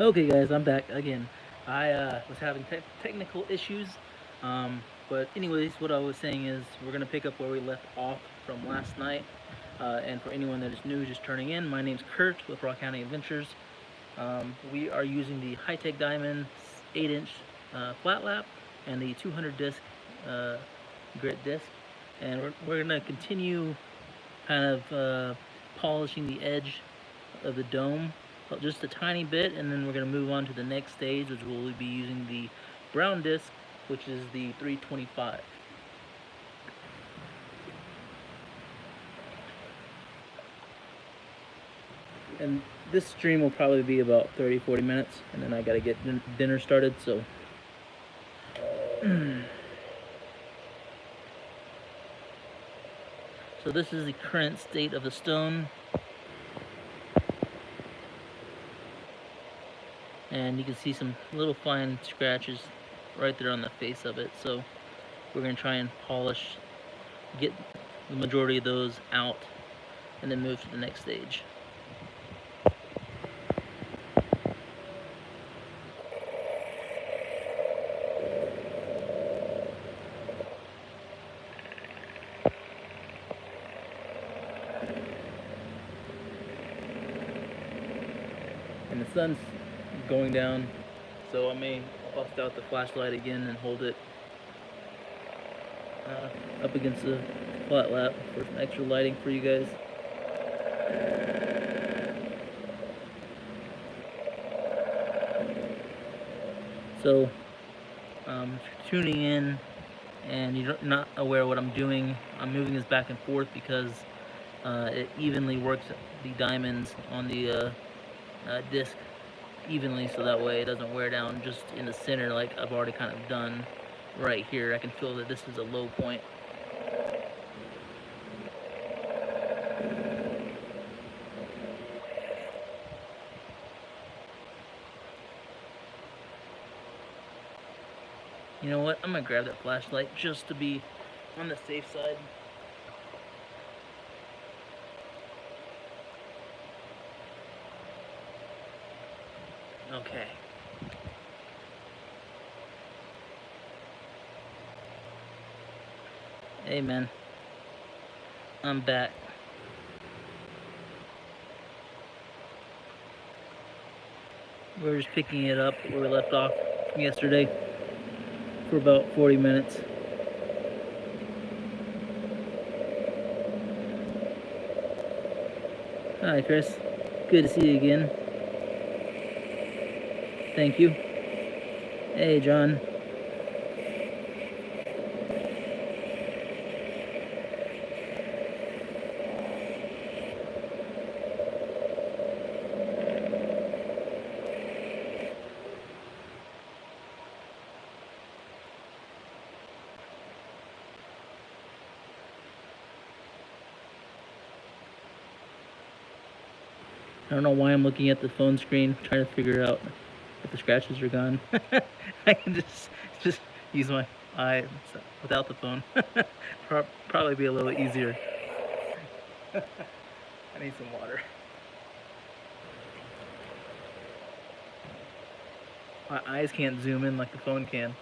Okay, guys, I'm back again. I was having technical issues, but anyways, what I was saying is we're gonna pick up where we left off from last night. And for anyone that is new, just turning in, my name's Kurt with Rock.Hounding.Adventures. We are using the high-tech diamond 8-inch flat lap and the 200 disc uh, grit disc, and we're gonna continue kind of polishing the edge of the dome just a tiny bit, and then we're going to move on to the next stage, which will be using the brown disc, which is the 325. And this stream will probably be about 30-40 minutes, and then I got to get dinner started, so so this is the current state of the stone, and you can see some little fine scratches right there on the face of it. So we're going to try and polish, get the majority of those out, and then move to the next stage. And the sun's going down, so I may bust out the flashlight again and hold it up against the flat lap for some extra lighting for you guys. So if you're tuning in and you're not aware of what I'm doing, I'm moving this back and forth because it evenly works the diamonds on the disc evenly, so that way it doesn't wear down just in the center like I've already kind of done right here. I can feel that this is a low point. You know what? I'm gonna grab that flashlight just to be on the safe side. Okay. Hey man, I'm back. We're just picking it up where we left off from yesterday for about 40 minutes. Hi Chris, good to see you again. Thank you. Hey John. I don't know why I'm looking at the phone screen trying to figure out if the scratches are gone. I can just use my eye without the phone. Probably be a little easier. I need some water. My eyes can't zoom in like the phone can.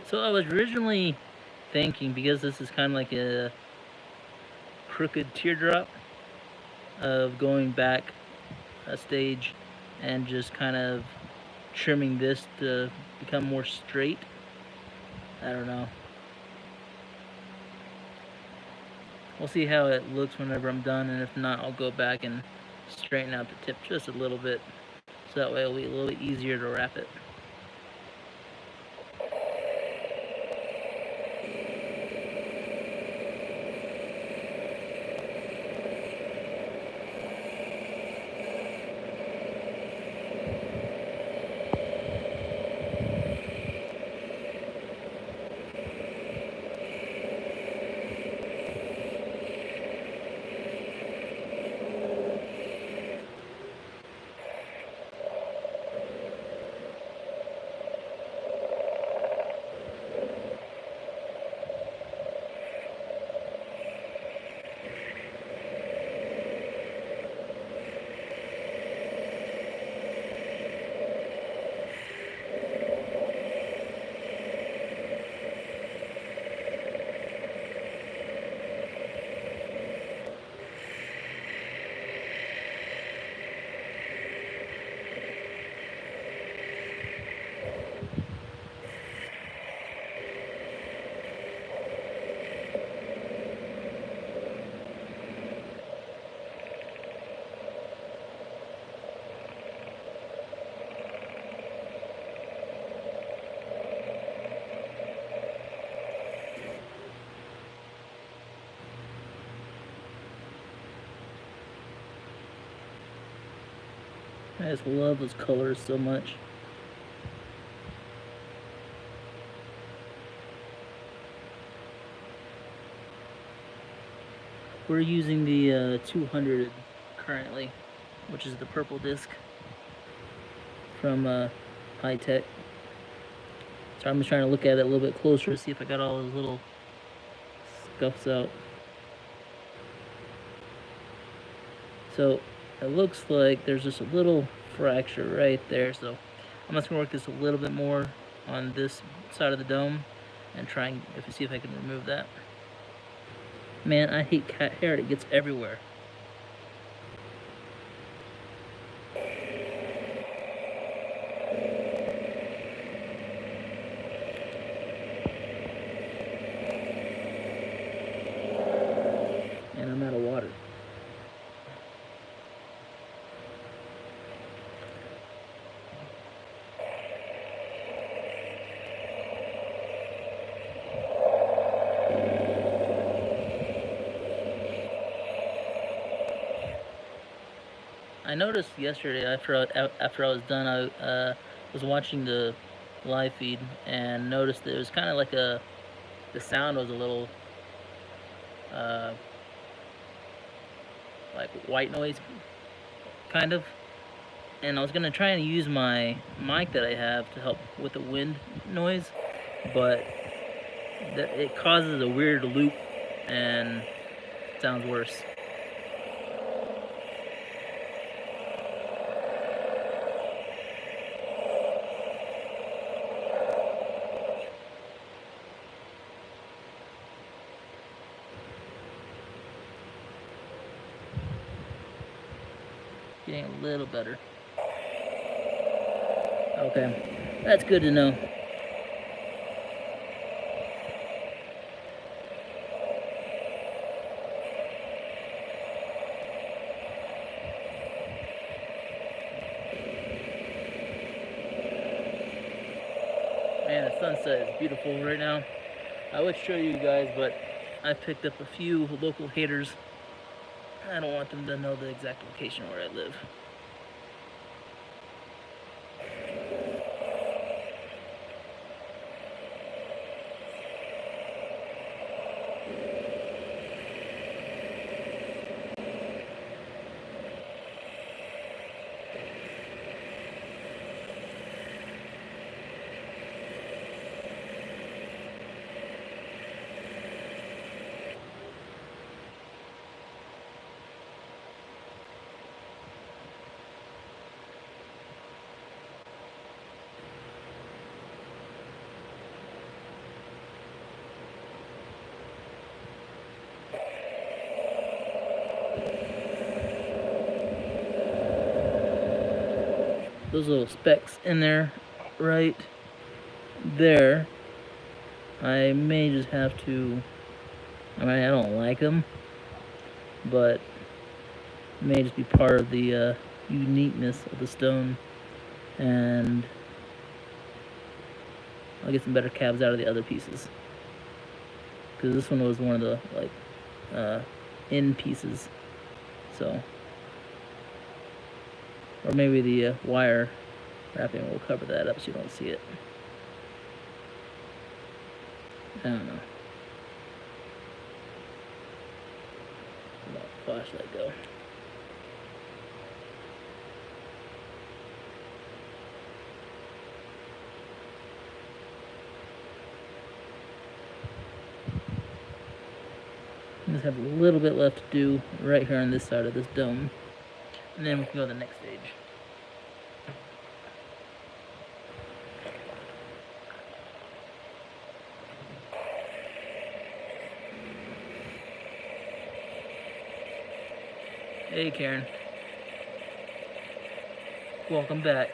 So I was originally thinking, because this is kind of like a crooked teardrop, of going back a stage and just kind of trimming this to become more straight. I don't know. We'll see how it looks whenever I'm done, and if not, I'll go back and straighten out the tip just a little bit, so that way it'll be a little bit easier to wrap it. I just love those colors so much. We're using the 200 currently, which is the purple disc from High Tech. So I'm just trying to look at it a little bit closer to see if I got all those little scuffs out. So it looks like there's just a little fracture right there. So I'm just gonna work this a little bit more on this side of the dome and try and see if I can remove that. Man, I hate cat hair. It gets everywhere. And I'm out of water. I noticed yesterday after I was done, I was watching the live feed and noticed that it was kind of like the sound was a little like white noise, kind of. And I was gonna try and use my mic that I have to help with the wind noise, but it causes a weird loop and it sounds worse. Getting a little better. Okay, that's good to know. Man, the sunset is beautiful right now. I would show you guys, but I picked up a few local haters. I don't want them to know the exact location where I live. Those little specks in there right there, I may just have to, I mean, I don't like them, but it may just be part of the uniqueness of the stone, and I'll get some better cabs out of the other pieces, because this one was one of the like end pieces, so, or maybe the wire wrapping will cover that up so you don't see it. I don't know. Let the flashlight go. I just have a little bit left to do right here on this side of this dome, and then we can go to the next stage. Hey Karen, welcome back.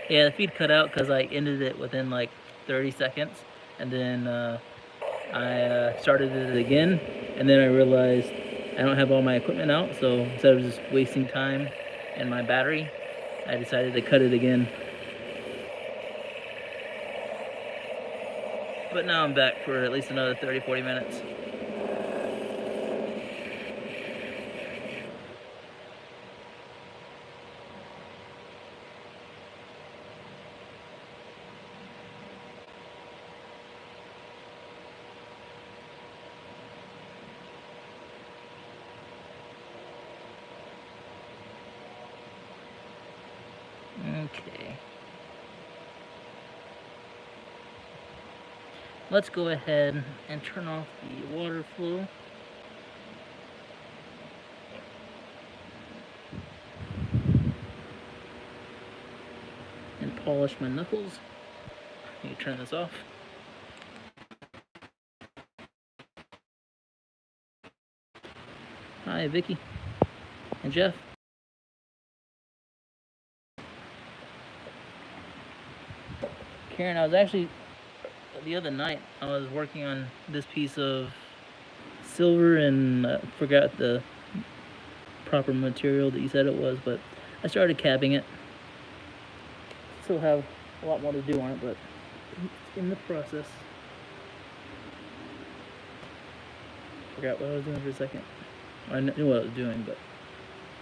Yeah, the feed cut out because I ended it within like 30 seconds, and then I started it again, and then I realized I don't have all my equipment out, so instead of just wasting time and my battery, I decided to cut it again. But now I'm back for at least another 30-40 minutes. Okay. Let's go ahead and turn off the water flow. And polish my knuckles. Let me turn this off. Hi, Vicky and Jeff. Karen, I was actually, the other night, I was working on this piece of silver and forgot the proper material that you said it was, but I started capping it. Still have a lot more to do on it, but it's in the process. Forgot what I was doing for a second. I knew what I was doing, but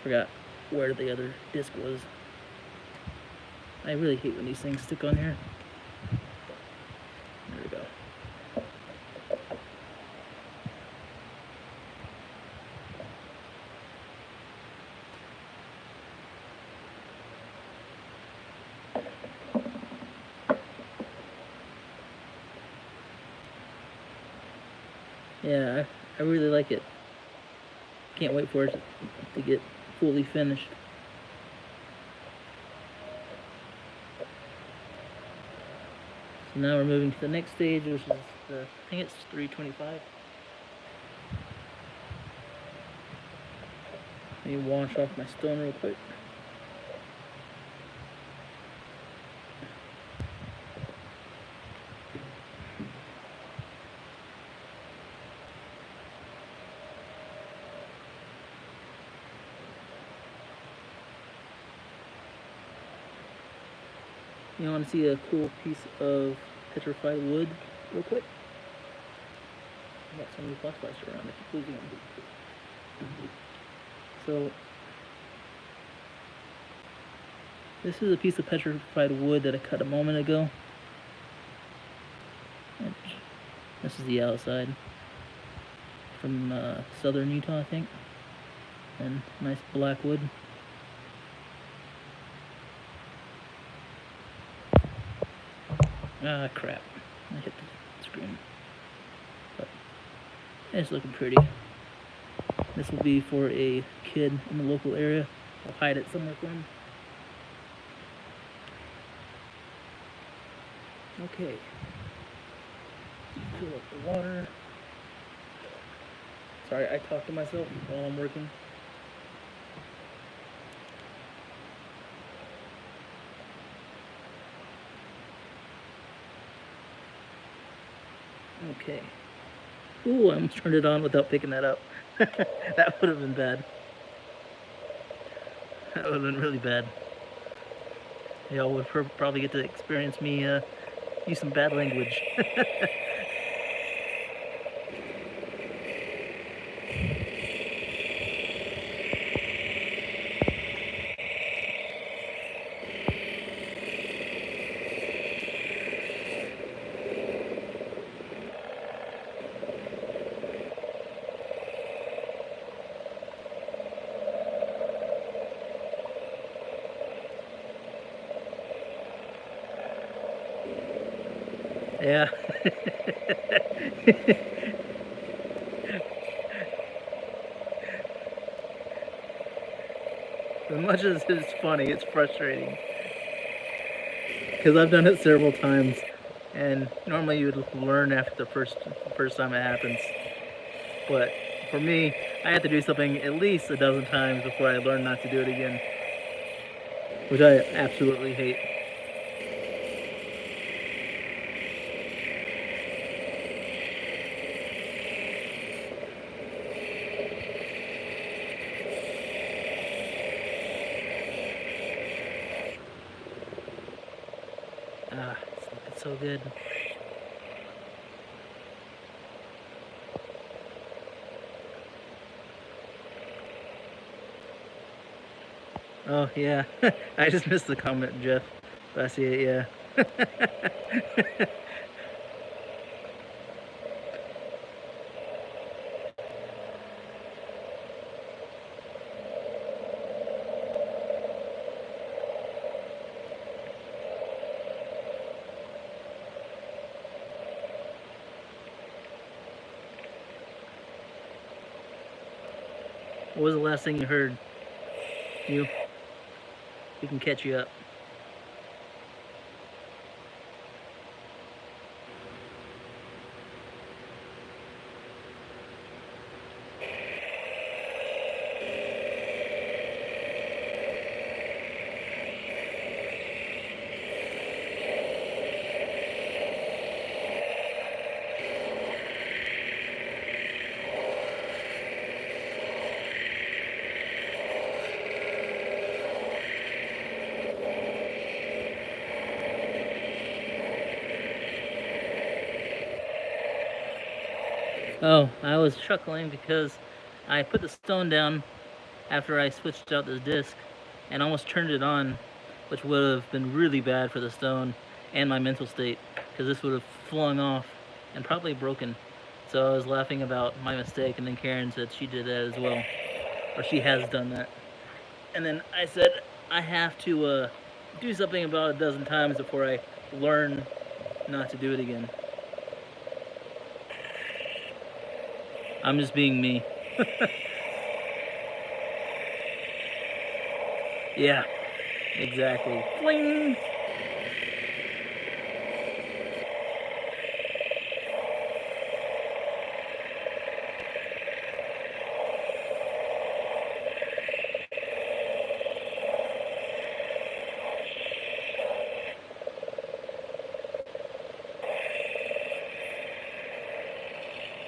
forgot where the other disc was. I really hate when these things stick on here. There we go. Yeah, I really like it. Can't wait for it to get fully finished. So now we're moving to the next stage, which is I think it's 325. Let me wash off my stone real quick. You want to see a cool piece of petrified wood real quick? I got some new flashlights around. I keep losing them. So this is a piece of petrified wood that I cut a moment ago. This is the outside from southern Utah, I think. And nice black wood. Ah, crap. I hit the screen. But it's looking pretty. This will be for a kid in the local area. I'll hide it somewhere for him. Okay. Fill up the water. Sorry, I talk to myself while I'm working. Okay. Ooh, I almost turned it on without picking that up. That would have been bad. That would have been really bad. Y'all would probably get to experience me use some bad language. Yeah. As much as it's funny, it's frustrating. Because I've done it several times, and normally you would learn after the first time it happens. But for me, I have to do something at least a dozen times before I learn not to do it again, which I absolutely hate. Ah, it's looking so good. Oh, yeah. I just missed the comment, Jeff. But I see it, yeah. What was the last thing you heard? You? We can catch you up. Oh, I was chuckling because I put the stone down after I switched out the disc and almost turned it on, which would have been really bad for the stone and my mental state because this would have flung off and probably broken. So I was laughing about my mistake, and then Karen said she did that as well, or she has done that. And then I said I have to do something about it a dozen times before I learn not to do it again. I'm just being me. Yeah, exactly. Fling!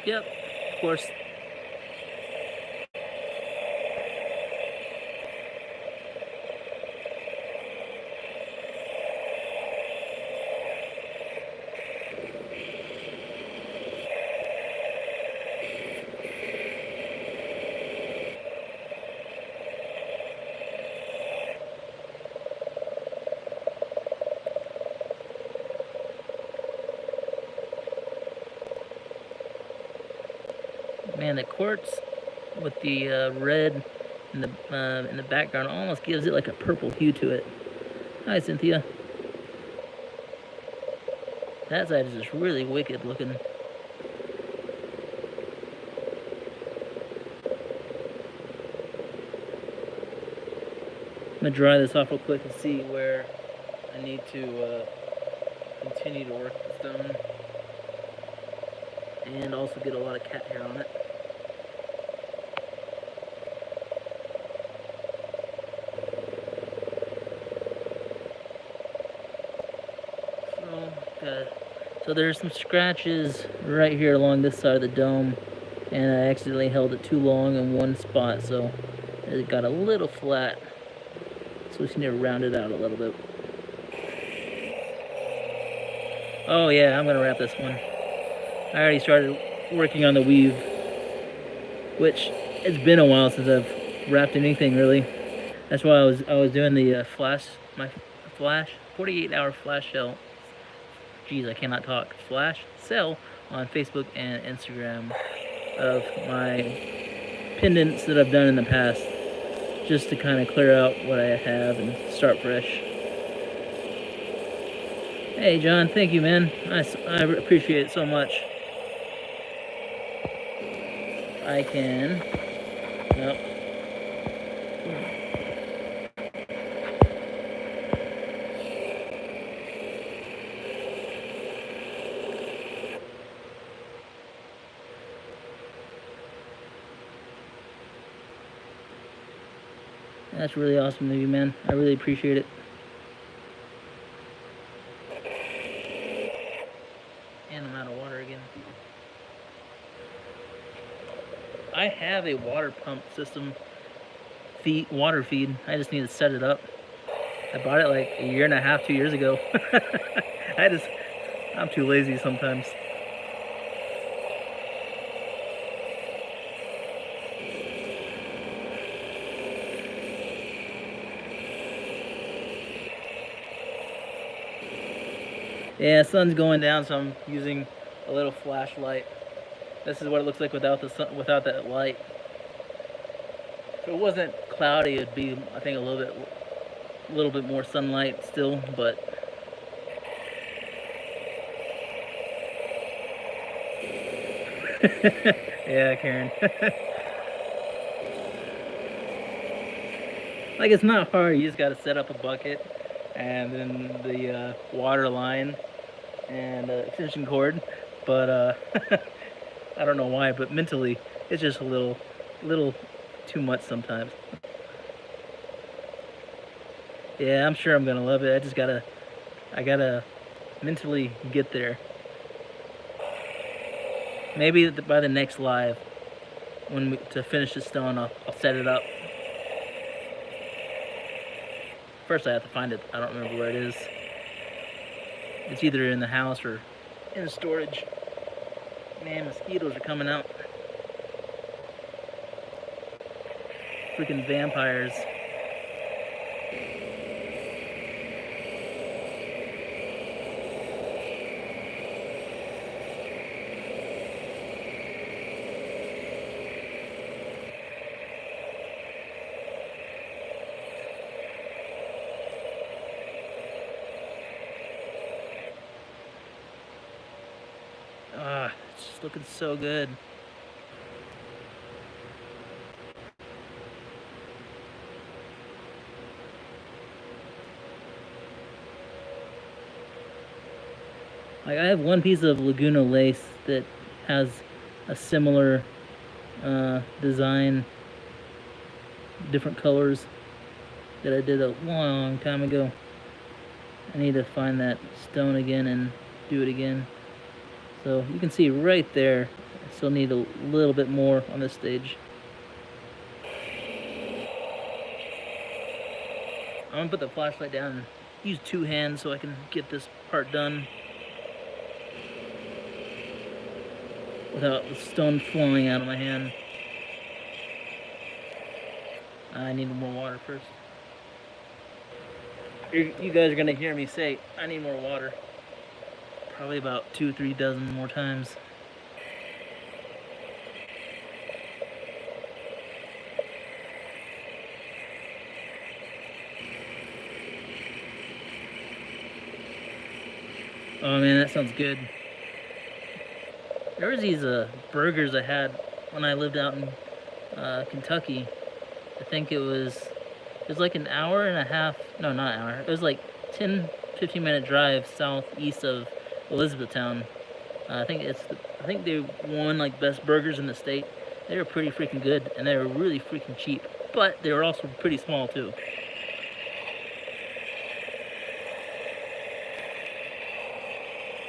Yep, of course. Man, the quartz with the red in the background almost gives it like a purple hue to it. Hi, Cynthia. That side is just really wicked looking. I'm gonna dry this off real quick and see where I need to continue to work the stone, and also get a lot of cat hair on it. So there's some scratches right here along this side of the dome, and I accidentally held it too long in one spot, so it got a little flat. So we just need to round it out a little bit. Oh yeah, I'm gonna wrap this one. I already started working on the weave, which it's been a while since I've wrapped anything really. That's why I was doing the my flash 48-hour flash sale. Geez, I cannot talk. Flash sale on Facebook and Instagram of my pendants that I've done in the past, just to kind of clear out what I have and start fresh. Hey John, thank you, man. I appreciate it so much. I can. Nope. That's really awesome of you, man. I really appreciate it. And I'm out of water again. I have a water pump system water feed. I just need to set it up. I bought it like a year and a half, 2 years ago. I'm too lazy sometimes. Yeah, sun's going down, so I'm using a little flashlight. This is what it looks like without the sun, without that light. If it wasn't cloudy, it'd be, I think, a little bit more sunlight still, but yeah, Karen. Like, it's not hard. You just got to set up a bucket, and then the water line and extension cord. But I don't know why, but mentally, it's just a little too much sometimes. Yeah, I'm sure I'm gonna love it. I gotta mentally get there. Maybe by the next live, to finish the stone, I'll set it up. First, I have to find it. I don't remember where it is. It's either in the house or in the storage. Man, mosquitoes are coming out. Freaking vampires. Ah, it's just looking so good. Like, I have one piece of Laguna lace that has a similar design, different colors, that I did a long time ago. I need to find that stone again and do it again. So you can see right there, I still need a little bit more on this stage. I'm gonna put the flashlight down and use two hands so I can get this part done without the stone flowing out of my hand. I need more water first. You guys are gonna hear me say, I need more water. Probably about 2-3 dozen more times. Oh man, that sounds good. There was these burgers I had when I lived out in Kentucky. I think it was like an hour and a half. No, not an hour. It was like 10-15 minute drive southeast of Elizabethtown. I think they won like best burgers in the state. They were pretty freaking good, and they were really freaking cheap. But they were also pretty small too.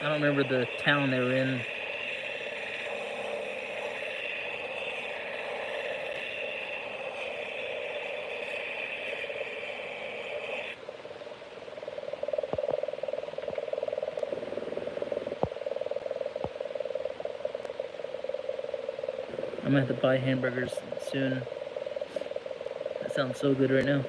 I don't remember the town they were in. I'm gonna have to buy hamburgers soon. That sounds so good right now.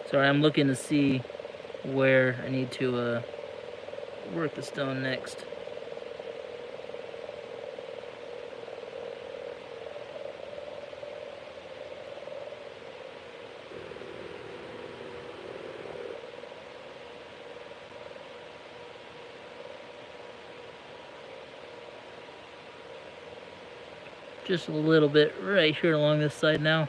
Sorry, I'm looking to see where I need to work the stone next. Just a little bit right here along this side now.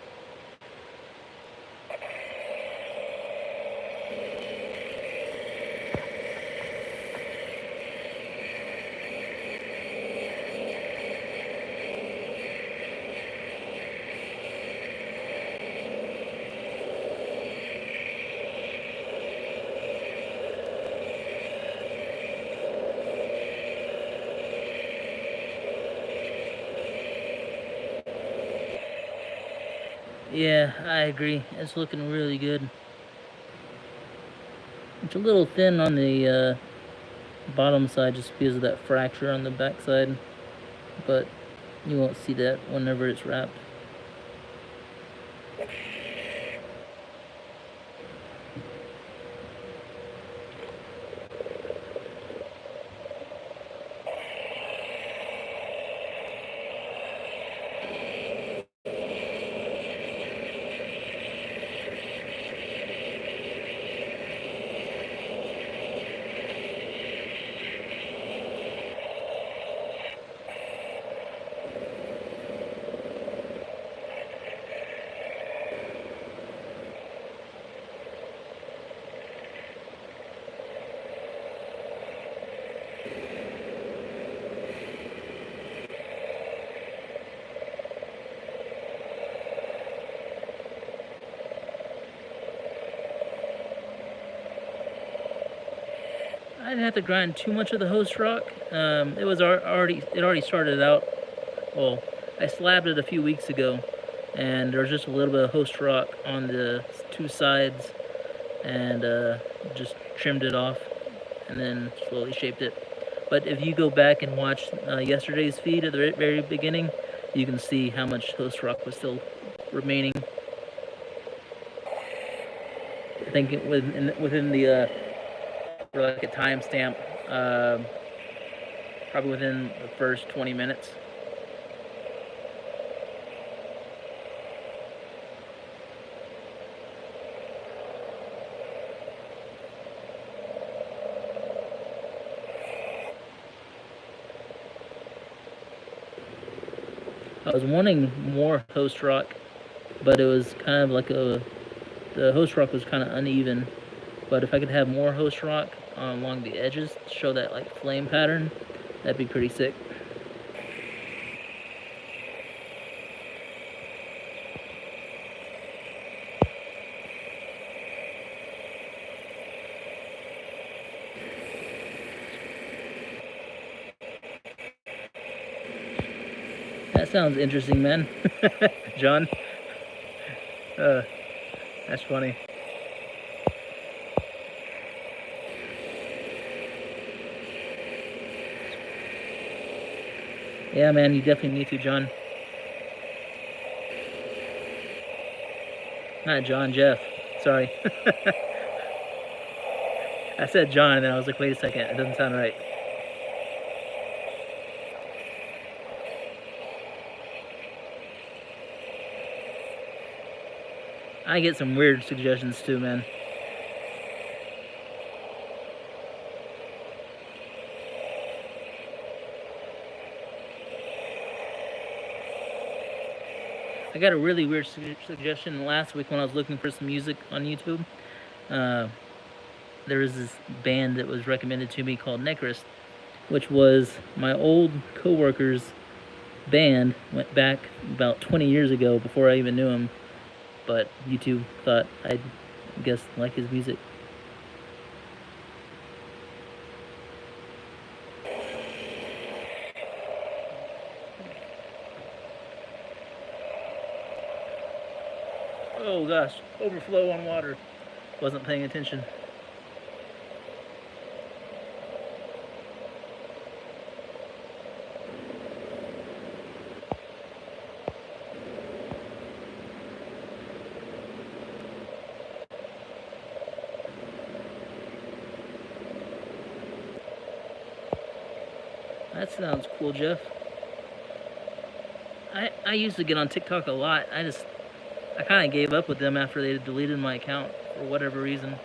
Yeah, I agree. It's looking really good. It's a little thin on the bottom side just because of that fracture on the back side, but you won't see that whenever it's wrapped. I didn't have to grind too much of the host rock. It already started out. Well, I slabbed it a few weeks ago, and there's just a little bit of host rock on the two sides, and just trimmed it off, and then slowly shaped it. But if you go back and watch yesterday's feed at the very beginning, you can see how much host rock was still remaining. I think within the for like a timestamp, probably within the first 20 minutes. I was wanting more host rock, but it was kind of like the host rock was kind of uneven. But if I could have more host rock along the edges to show that like flame pattern, that'd be pretty sick. That sounds interesting, man. John, uh, that's funny. Yeah, man, you definitely need to, John. Not John, Jeff. Sorry. I said John, and then I was like, wait a second, it doesn't sound right. I get some weird suggestions too, man. I got a really weird suggestion last week when I was looking for some music on YouTube. Uh, there was this band that was recommended to me called Necrest, which was my old coworker's band. Went back about 20 years ago before I even knew him, but YouTube thought I'd guess like his music. Oh gosh, overflow on water. Wasn't paying attention. That sounds cool, Jeff. I used to get on TikTok a lot. I kind of gave up with them after they deleted my account for whatever reason.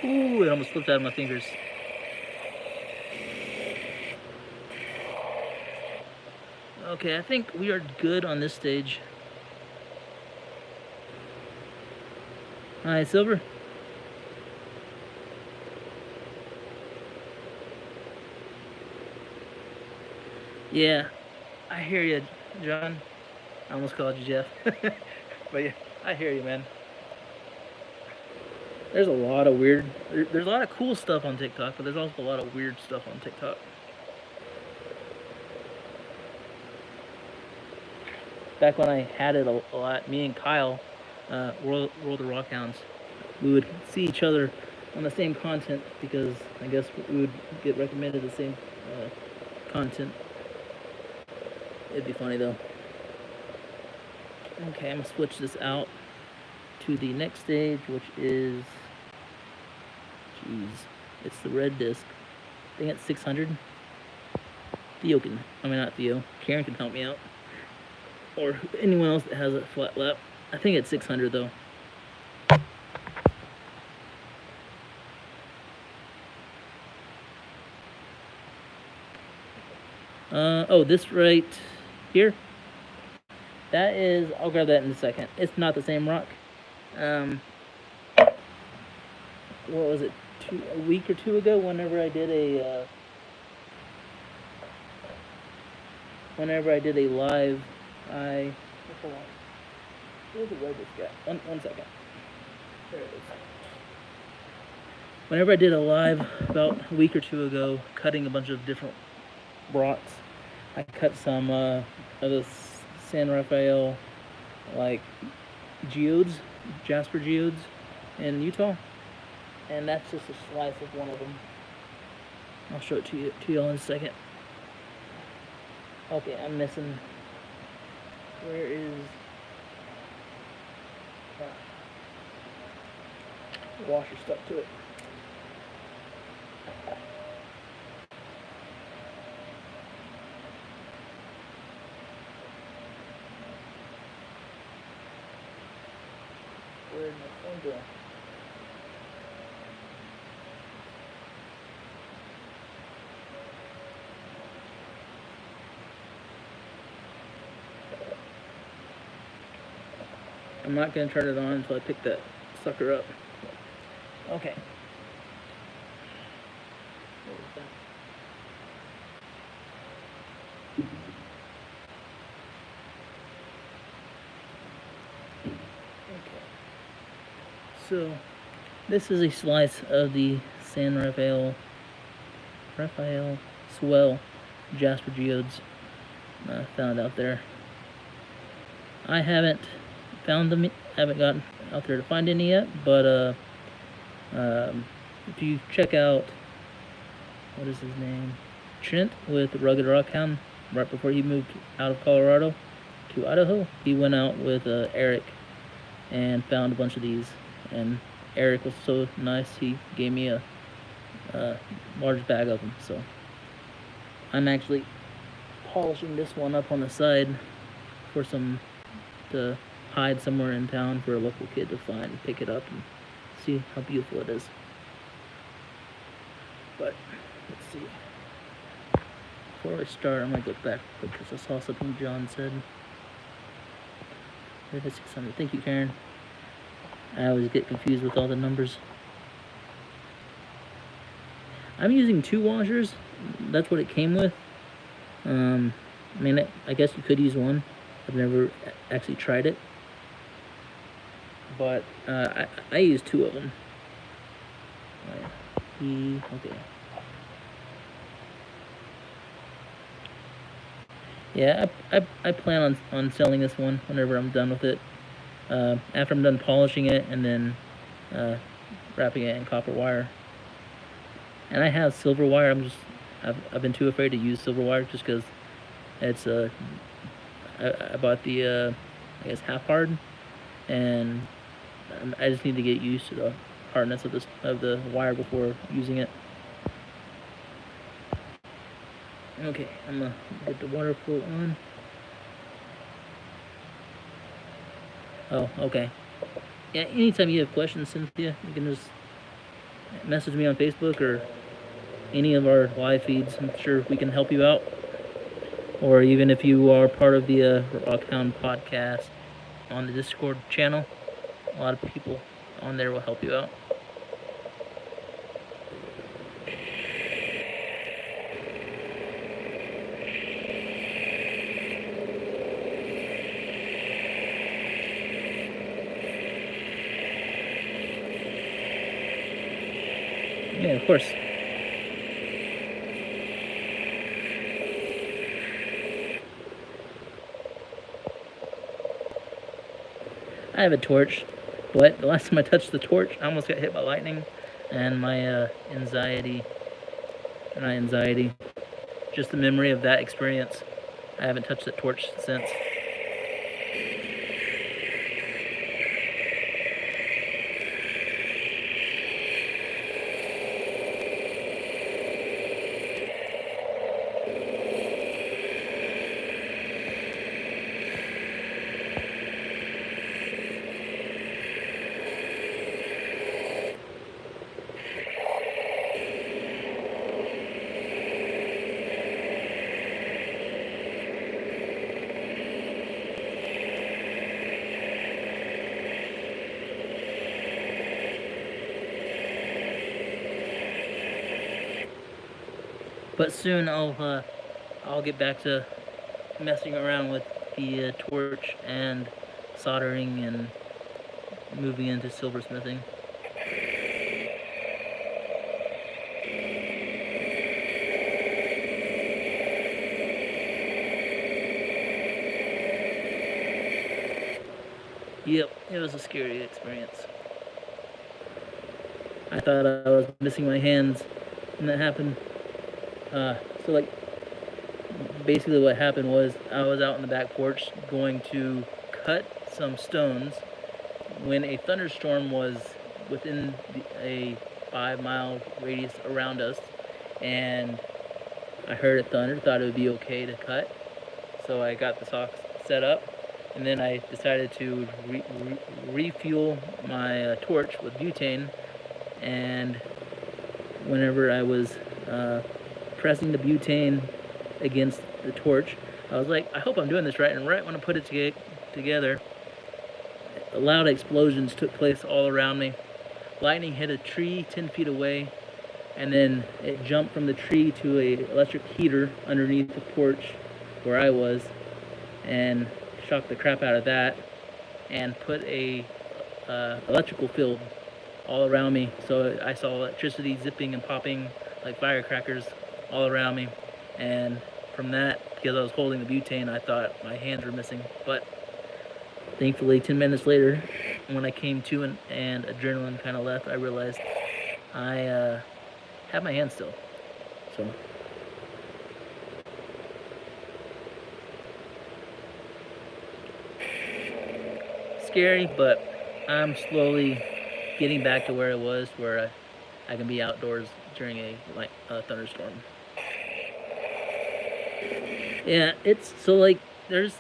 Ooh, it almost slipped out of my fingers. Okay, I think we are good on this stage. Hi, Silver. Yeah, I hear you, John. I almost called you Jeff. But yeah, I hear you, man. There's a lot of weird, there's a lot of cool stuff on TikTok, but there's also a lot of weird stuff on TikTok. Back when I had it a lot, me and Kyle, World of Rockhounds, we would see each other on the same content because I guess we would get recommended the same content. It'd be funny though. Okay, I'm gonna switch this out to the next stage, which is, jeez, it's the red disc. I think it's 600. Theo can, I mean not Theo, Karen can help me out, or anyone else that has a flat lap. I think it's 600 though. Oh, this right here. That is, I'll grab that in a second. It's not the same rock. What was it? A week or two ago, whenever I did a live, hold on. Where's the red disc at? One second. There it is. Whenever I did a live about a week or two ago, cutting a bunch of different brats, I cut some of the San Rafael, like geodes, Jasper geodes in Utah, and that's just a slice of one of them. I'll show it to y'all in a second. Okay, I'm missing. Where is? Washer stuck to it. Where did my phone go? I'm not going to turn it on until I pick that sucker up. Okay. What was that? Okay. So, this is a slice of the San Rafael Swell Jasper geodes found out there. I haven't found them, haven't gotten out there to find any yet, but if you check out, what is his name, Trent with Rugged Rockhound, right before he moved out of Colorado to Idaho, he went out with Eric and found a bunch of these, and Eric was so nice, he gave me a large bag of them. So I'm actually polishing this one up on the side for to hide somewhere in town for a local kid to find and pick it up and see how beautiful it is. But let's see. Before I start, I'm gonna go back quick because I saw something John said. There it is, 600. Thank you, Karen. I always get confused with all the numbers. I'm using 2 washers. That's what it came with. I mean, I guess you could use 1. I've never actually tried it. But I use 2 of them. Okay. Yeah, I plan on selling this one whenever I'm done with it. After I'm done polishing it and then wrapping it in copper wire. And I have silver wire. I've been too afraid to use silver wire just because it's I bought the I guess half hard, and I just need to get used to the hardness of the wire before using it. Okay, I'm gonna get the water flow on. Oh, okay. Yeah, anytime you have questions, Cynthia, you can just message me on Facebook or any of our live feeds. I'm sure we can help you out. Or even if you are part of the Rockhound podcast on the Discord channel, a lot of people on there will help you out. Yeah, of course. I have a torch, but the last time I touched the torch, I almost got hit by lightning, and my anxiety, just the memory of that experience. I haven't touched that torch since. But soon I'll get back to messing around with the torch and soldering and moving into silversmithing. Yep, it was a scary experience. I thought I was missing my hands when that happened. So like, basically what happened was I was out on the back porch going to cut some stones when a thunderstorm was within a 5-mile radius around us, and I heard it thunder, thought it would be okay to cut, so I got the socks set up, and then I decided to refuel my torch with butane, and whenever I was pressing the butane against the torch, I was like, I hope I'm doing this right, and right when I put it together, loud explosions took place all around me. Lightning hit a tree 10 feet away, and then it jumped from the tree to a electric heater underneath the porch where I was, and shocked the crap out of that, and put a electrical field all around me. So I saw electricity zipping and popping like firecrackers all around me, and from that, because I was holding the butane, I thought my hands were missing, but thankfully 10 minutes later, when I came to and adrenaline kind of left, I realized I have my hands still. So scary, but I'm slowly getting back to where I was, where I can be outdoors during a thunderstorm. Yeah, it's so like there's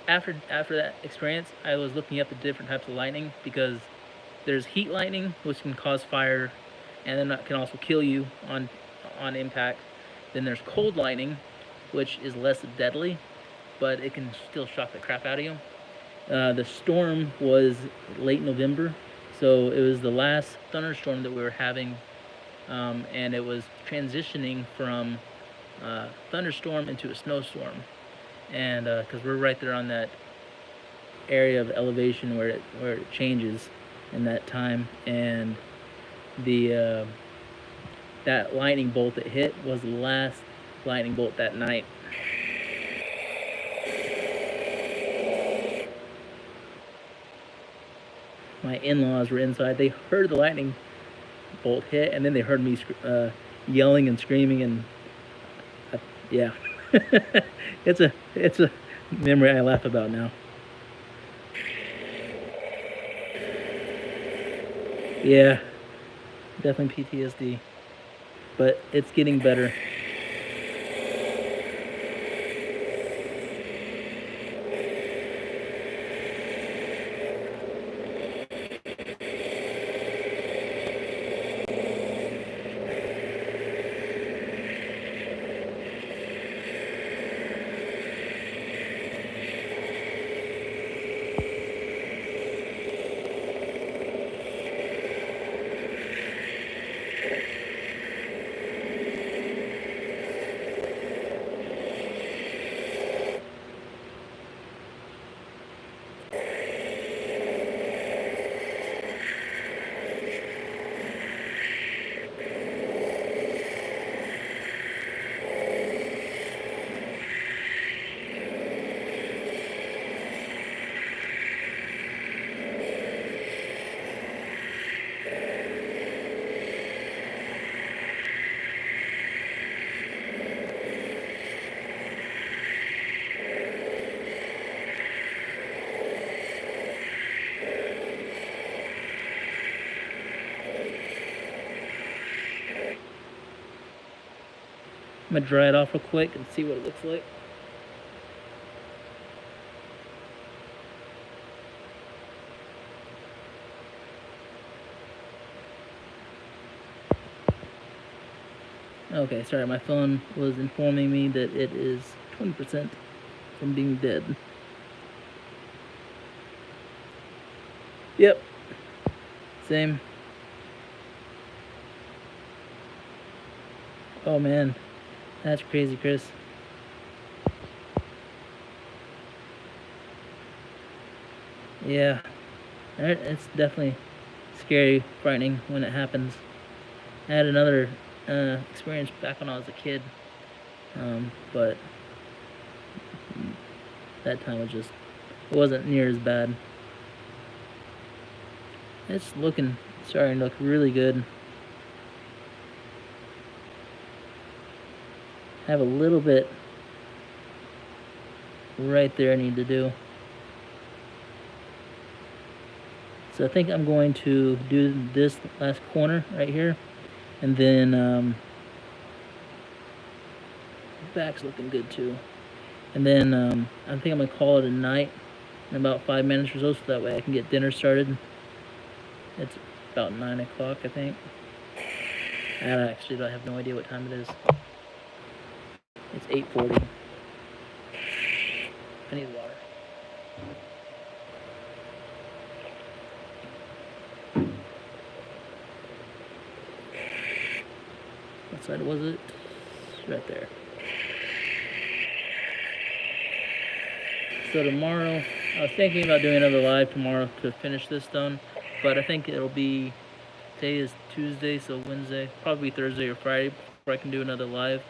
after that experience, I was looking up the different types of lightning, because there's heat lightning, which can cause fire, and then that can also kill you on impact. Then there's cold lightning, which is less deadly, but it can still shock the crap out of you. The storm was late November, so it was the last thunderstorm that we were having, and it was transitioning from thunderstorm into a snowstorm, and because we're right there on that area of elevation where it changes in that time, and the that lightning bolt that hit was the last lightning bolt that night. My in-laws were inside. They heard the lightning bolt hit, and then they heard me yelling and screaming, and yeah, it's a memory I laugh about now. Yeah, definitely PTSD, but it's getting better. I'm gonna dry it off real quick and see what it looks like. Okay, sorry, my phone was informing me that it is 20% from being dead. Yep. Same. Oh man, that's crazy, Chris. Yeah, it's definitely scary, frightening when it happens. I had another experience back when I was a kid, but that time it wasn't near as bad. It's starting to look really good. I have a little bit right there I need to do. So I think I'm going to do this last corner right here, and then the back's looking good too. And then I think I'm gonna call it a night in about 5 minutes or so that way I can get dinner started. It's about 9 o'clock, I think. I have no idea what time it is. It's 8:40. I need water. What side was it? Right there. So tomorrow, I was thinking about doing another live tomorrow to finish this done, but I think it'll be, today is Tuesday, so Wednesday, probably Thursday or Friday before I can do another live.